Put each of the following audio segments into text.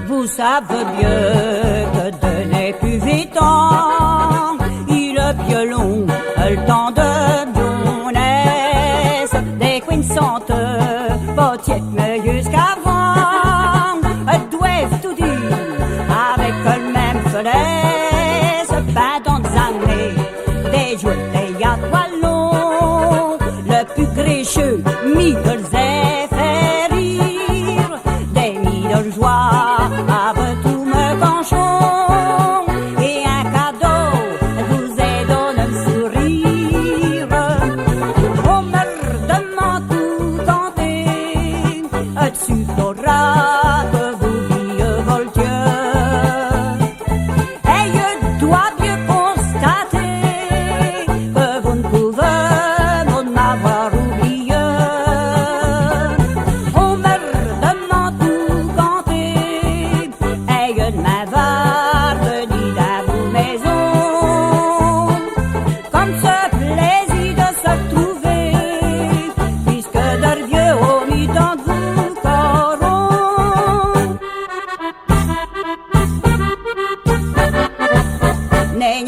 Vous savez mieux que de n'est plus vivant, il le violon, le temps de jeunesse, des quinsantes, potiètes mieux qu'avant, doivent tout dire avec le même finesse, pas dans des années, des jouets, des théâtres wallons, le plus grécheux, mis de les fait rire, des mis de joie.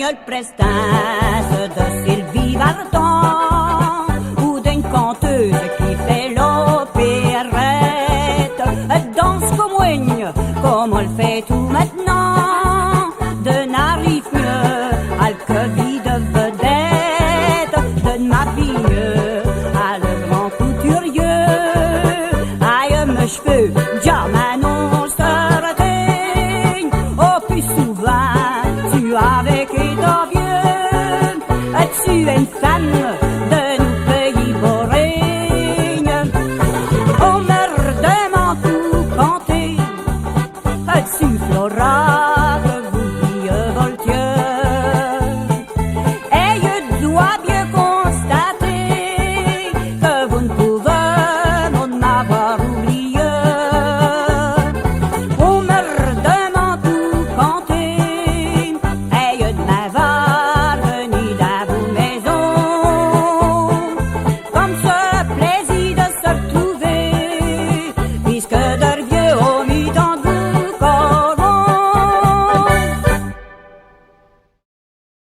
Le prestance de Sylvie Vartan ou d'une conteuse qui fait l'opérette, danse comme Wayne, comme on le fait tout maintenant, de n'arrive mieux à le Covid de vedette, de ma fille à le grand couturier, aïe mes cheveux, déjà m'annonce oh plus souvent tu avec tu es une femme de nos pays bourrines. Oh, merde, m'en tout compter. Tu Flora.